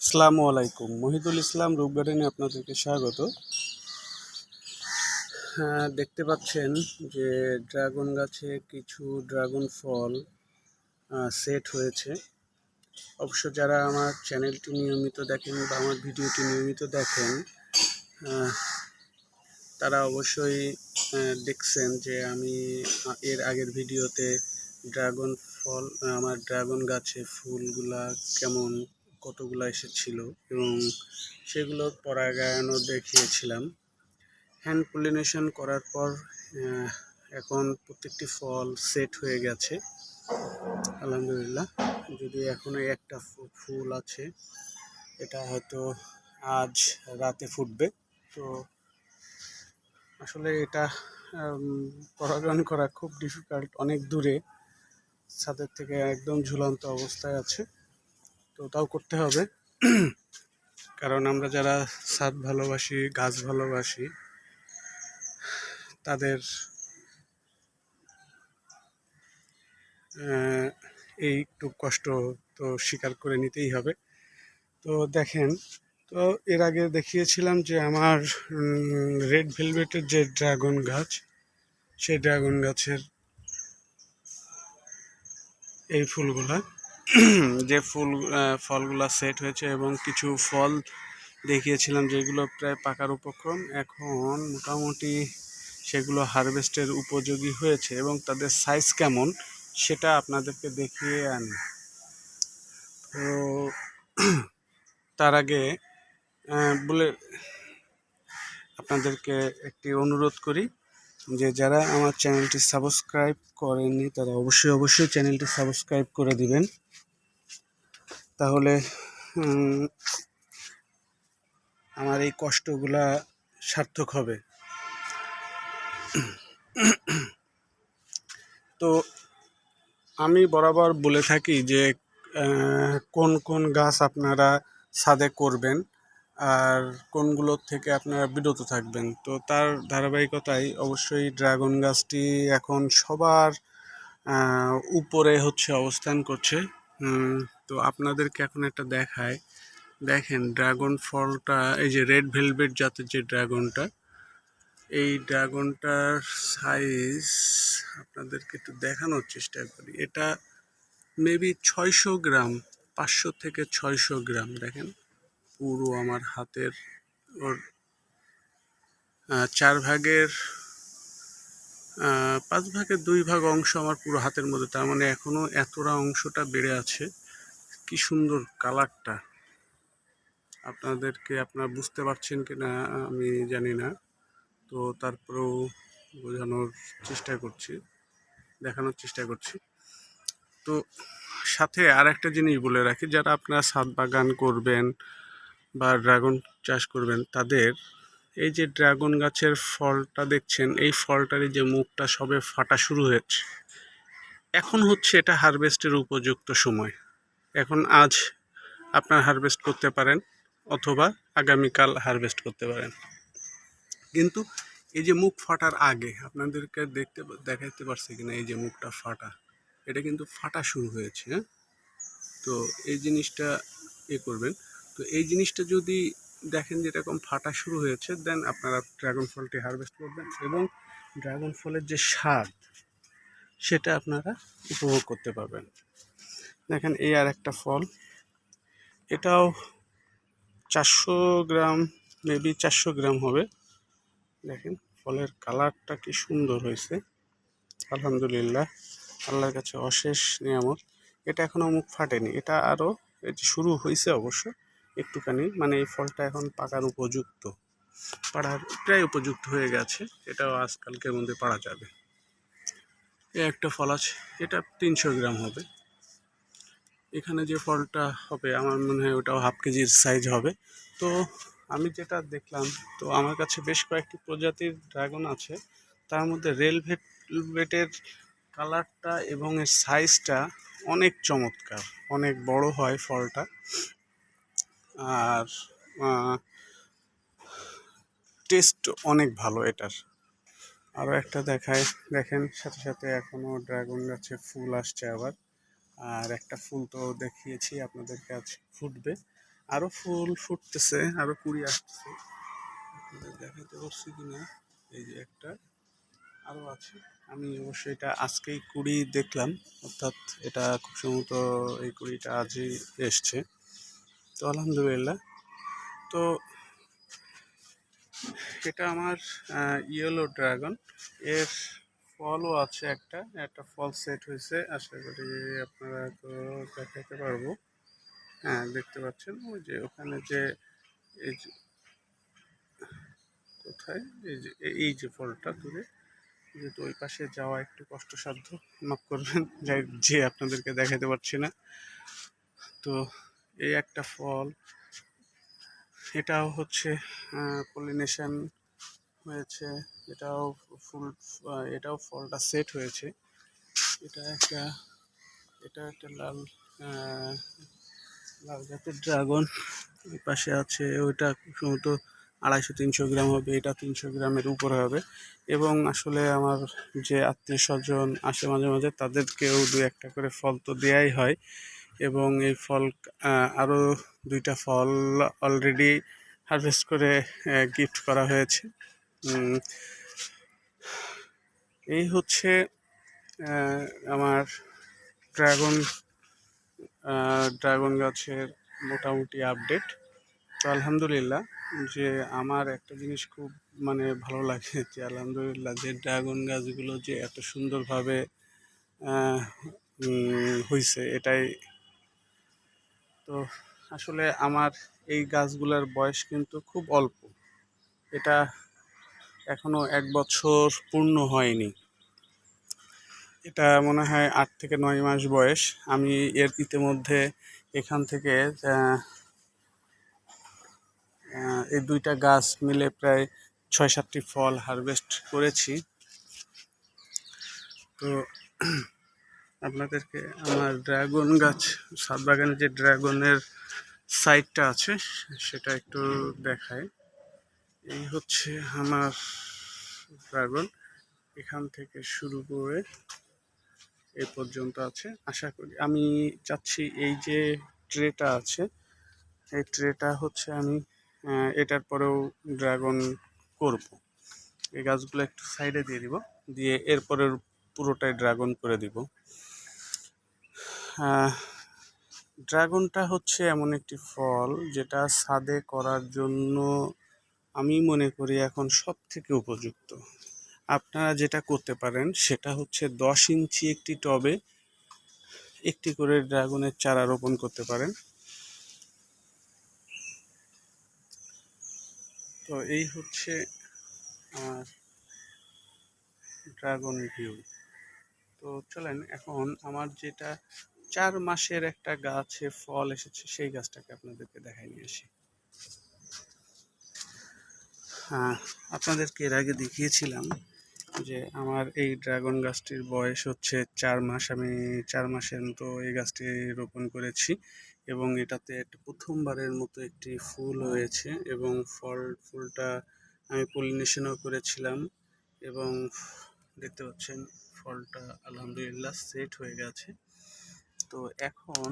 আসসালামু আলাইকুম। মহিদুল ইসলাম রূপ গার্ডেনে আপনাদেরকে স্বাগত। দেখতে পাচ্ছেন যে ড্রাগন গাছে কিছু ড্রাগন ফল সেট হয়েছে। অবশ্য যারা আমার চ্যানেলটি নিয়মিত দেখেন বা আমার ভিডিওটি নিয়মিত দেখেন তারা অবশ্যই দেখছেন যে আমি এর আগের ভিডিওতে ড্রাগন ফল আমার ড্রাগন গাছে ফুলগুলা কেমন কতগুলা এসেছিল এবং সেগুলোর পরাগায়নও দেখিয়েছিলাম। হ্যান্ড পলিনেশন করার পর এখন প্রত্যেকটি ফল সেট হয়ে গেছে আলহামদুলিল্লাহ। যদি এখনো একটা ফুল আছে, এটা হয়তো আজ রাতে ফুটবে। তো আসলে এটা পরাগায়ন করা খুব ডিফিকাল্ট, অনেক দূরে, ছাদের থেকে একদম ঝুলন্ত অবস্থায় আছে। তো তাও করতে হবে, কারণ আমরা যারা ছাদ ভালোবাসি, গাছ ভালোবাসি, তাদের এই একটু কষ্ট তো স্বীকার করে নিতেই হবে। তো দেখেন, তো এর আগে দেখিয়েছিলাম যে আমার রেড ভেলভেটের যে ড্রাগন গাছ, সেই ড্রাগন গাছের এই ফুলগুলা যে ফলগুলা সেট হয়েছে এবং কিছু ফল দেখিয়েছিলাম যেগুলো প্রায় পাকার উপক্রম। এখন মোটামুটি সেগুলো হারভেস্টের উপযোগী হয়েছে এবং তাদের সাইজ কেমন সেটা আপনাদেরকে দেখিয়ে আনি। তো তার আগে বলে আপনাদেরকে একটি অনুরোধ করি যে যারা আমার চ্যানেলটি সাবস্ক্রাইব করেননি তারা অবশ্যই চ্যানেলটি সাবস্ক্রাইব করে দিবেন, তাহলে আমার এই কষ্টগুলা সার্থক হবে। তো আমি বরাবর বলে থাকি যে কোন কোন গাছ আপনারা ছাদে করবেন আর কোনগুলোর থেকে আপনারা বিরত থাকবেন। তো তার ধারাবাহিকতায় অবশ্যই ড্রাগন গাছটি এখন সবার উপরে অবস্থান করছে। তো আপনাদেরকে এখন একটা দেখায়, দেখেন ড্রাগন ফলটা, এই যে রেড ভেলভেট জাতের যে ড্রাগনটা, এই ড্রাগনটার সাইজ আপনাদেরকে একটু দেখানোর চেষ্টা করি। এটা মেবি 600 গ্রাম, 500 থেকে 600 গ্রাম। দেখেন পুরো আমার হাতের ওর 4 ভাগের 5 ভাগের 2 ভাগ অংশ আমার পুরো হাতের মধ্যে, তার মানে এখনো এতটা অংশটা বেড়ে আছে। কি সুন্দর কালারটা, আপনারা বুঝতে পারছেন কিনা আমি জানি না, তো তারপরেও বোঝানোর চেষ্টা করছি, দেখানোর চেষ্টা করছি। তো সাথে আর একটা জিনিস বলে রাখি, যারা আপনারা ছাদ বাগান করবেন বা ড্রাগন চাষ করবেন, তাদের এই যে ড্রাগন গাছের ফলটা দেখছেন, এই ফলটারই যে মুখটা সবে ফাটা শুরু হয়েছে, এখন এটা হারভেস্টের উপযুক্ত সময়। এখন আজ আপনার হারভেস্ট করতে পারেন অথবা আগামীকাল হারভেস্ট করতে পারেন। কিন্তু এই যে মুখ ফাটার আগে আপনাদেরকে দেখাইতে পারছি কিনা, এই যে মুখটা ফাটা, এটা কিন্তু ফাটা শুরু হয়েছে। তো এই জিনিসটা করবেন। তো এই জিনিসটা যদি দেখেন যে এরকম ফাটা শুরু হয়েছে, দেন আপনারা ড্রাগন ফলটি হারভেস্ট করবেন এবং ড্রাগন ফলের যে স্বাদ সেটা আপনারা উপভোগ করতে পারবেন। দেখেন এই আর একটা ফল, এটাও 400 গ্রাম, মেবি 400 গ্রাম হবে। দেখেন ফলের কালারটা কি সুন্দর হয়েছে, আলহামদুলিল্লাহ, আল্লাহর কাছে অশেষ নিয়ামত। এটা এখনও মুখ ফাটেনি, এটা আরও শুরু হয়েছে অবশ্য একটুখানি, মানে এই ফলটা এখন পাকার উপযুক্ত, পাড়ার প্রায় উপযুক্ত হয়ে গেছে, এটাও আজকালকের মধ্যে পাড়া যাবে। একটা ফল আছে, এটা 300 গ্রাম হবে। এখানে যে ফলটা হবে আমার মনে হয় ওটাও হাফ কেজির সাইজ হবে। তো আমি যেটা দেখলাম, তো আমার কাছে বেশ কয়েকটি প্রজাতির ড্রাগন আছে, তার মধ্যে ভেলভেটের কালারটা এবং এর সাইজটা অনেক চমৎকার, অনেক বড় হয় ফলটা, আর টেস্ট অনেক ভালো এটার। আরও একটা দেখায়, দেখেন সাথে সাথে এখনও ড্রাগন গাছে ফুল আসছে আবার, আর একটা ফুল তো দেখিয়েছি আপনাদের কাছে ফুটবে। আরো ফুল ফুটতেছে, আরো কুড়ি আসতেছে, আপনাদের দেখাতে পারছি কিনা। এই যে একটা আরো আছে, আমি অবশ্যই এটা আজকেই কুড়ি দেখলাম, অর্থাৎ এটা খুব সম্ভবত এই কুড়িটা আজই এসছে। তো আলহামদুলিল্লাহ। তো এটা আমার ইয়েলো ড্রাগন, এর ফলও আছে, একটা একটা ফল সেট হয়েছে, আশা করি আপনারা তো দেখাতে পারবো। হ্যাঁ, দেখতে পাচ্ছেন ওই যে ওখানে যে এই যে কোথায় এই যে এই যে ফলটা দূরে, যেহেতু ওই পাশে যাওয়া একটু কষ্টসাধ্য, মাফ করবেন যাই যে আপনাদেরকে দেখাতে পারছি না। তো এই একটা ফল, এটাও হচ্ছে পলিনেশন হয়েছে, এটাও ফুল, এটাও ফলটা সেট হয়েছে। এটা একটা, এটা একটা লাল লাল জাতের ড্রাগন। ওই পাশে আছে ওইটা খুব সম্ভবত 250-300 গ্রাম হবে, এটা 300 গ্রামের উপরে হবে। এবং আসলে আমার যে আত্মীয় স্বজন আসে মাঝে মাঝে, তাদেরকেও দু একটা করে ফল তো দেয়াই হয়। এবং এই ফল আরও দুইটা ফল অলরেডি হারভেস্ট করে গিফট করা হয়েছে। এই হচ্ছে আমার ড্রাগন ড্রাগন গাছের মোটামুটি আপডেট। তো আলহামদুলিল্লাহ, যে আমার একটা জিনিস খুব মানে ভালো লাগে যে আলহামদুলিল্লাহ যে ড্রাগন গাছগুলো যে এত সুন্দরভাবে হয়েছে, এটাই। তো আসলে আমার এই গাছগুলোর বয়স কিন্তু খুব অল্প, এটা এখনো 1 বছর পূর্ণ হয়নি, এটা মনে হয় 8 থেকে 9 মাস বয়স। আমি এর ইতিমধ্যে এখান থেকে এই দুইটা গাছ মিলে প্রায় 6-7টি ফল হারভেস্ট করেছি। তো আপনাদেরকে আমার ড্রাগন গাছ, ছাদ বাগানে যে ড্রাগনের সাইডটা আছে সেটা একটু দেখায়। এই হচ্ছে আমার ড্রাগন, এখান থেকে শুরু করে এই পর্যন্ত আছে। আশা করি, আমি চাচ্ছি এই যে ট্রেটা আছে, এই ট্রেটা হচ্ছে আমি এটার পরেও ড্রাগন করব। এই গাছগুলো একটু সাইডে দিয়ে দিব, দিয়ে এরপরের পুরোটাই ড্রাগন করে দিব। ড্রাগনটা হচ্ছে এমন একটি ফল যেটা ছাদে করার জন্য আমি মনে করি এখন সব থেকে উপযুক্ত। আপনারা যেটা করতে পারেন সেটা হচ্ছে 10 ইঞ্চি একটি টবে একটি করে ড্রাগনের চারা রোপণ করতে পারেন। তো এই হচ্ছে আমার ড্রাগন ভিউ। তো চলেন এখন আমার যেটা 4 মাসের একটা গাছে ফল এসেছে সেই গাছটাকে আপনাদেরকে দেখাই নিয়ে আসি। হ্যাঁ, আপনাদেরকে এর আগে দেখিয়েছিলাম যে আমার এই ড্রাগন গাছটির বয়স হচ্ছে 4 মাস। আমি 4 মাসের মতো এই গাছটি রোপণ করেছি এবং এটাতে একটা প্রথমবারের মতো একটি ফুল হয়েছে এবং ফুলটা আমি পলিনেশনও করেছিলাম এবং দেখতে পাচ্ছেন ফলটা আলহামদুলিল্লাহ সেট হয়ে গেছে। তো এখন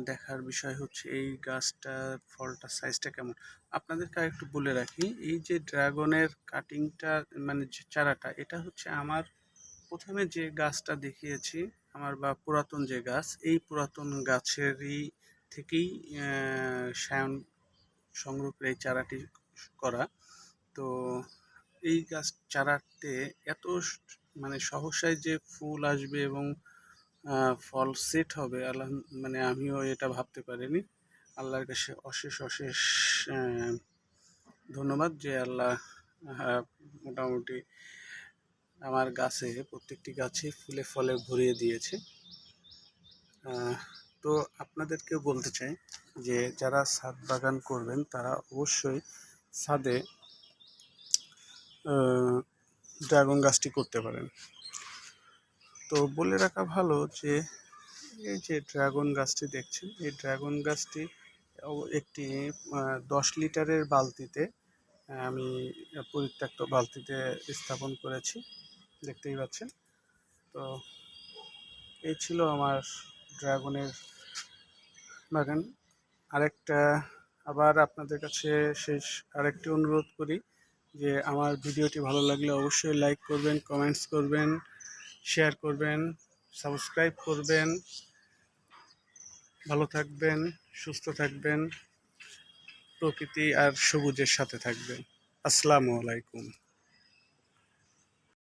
দেখার বিষয় হচ্ছে এই গাছটার ফলটার সাইজটা কেমন। আপনাদেরকে আরেকটু বলে রাখি, এই যে ড্রাগনের কাটিংটা মানে যে চারাটা, এটা হচ্ছে আমার প্রথমে যে গাছটা দেখিয়েছি আমার বা পুরাতন যে গাছ, এই পুরাতন গাছেরই থেকেই সায়ন সংগ্রহ করে এই চারাটি করা। তো এই গাছ চারাতে এত মানে সহসায় যে ফুল আসবে এবং ফল সেট হবে, আল্লাহ মানে আমিও এটা ভাবতে পারিনি। আল্লাহর কাছে অশেষ অশেষ ধন্যবাদ যে আল্লাহ মোটামুটি আমার গাছে, প্রত্যেকটি গাছে ফুলে ফলে ভরিয়ে দিয়েছে। তো আপনাদেরকেও বলতে চাই যে যারা ছাদ বাগান করবেন তারা অবশ্যই ছাদে ড্রাগন গাছটি করতে পারেন। তো বলে রাখা ভালো যে এই যে ড্রাগন গাছটি দেখছেন, এই ড্রাগন গাছটি একটি 10 লিটারের বালতিতে, আমি পরিত্যক্ত বালতিতে স্থাপন করেছি, দেখতেই পাচ্ছেন। তো এই ছিল আমার ড্রাগনের বাগান। আরেকটা আবার আপনাদের কাছে শেষ আরেকটি অনুরোধ করি যে আমার ভিডিওটি ভালো লাগলে অবশ্যই লাইক করবেন, কমেন্টস করবেন, শেয়ার করবেন, সাবস্ক্রাইব করবেন। ভালো থাকবেন, সুস্থ থাকবেন, প্রকৃতি আর সবুজের সাথে থাকবেন। আসসালামু আলাইকুম।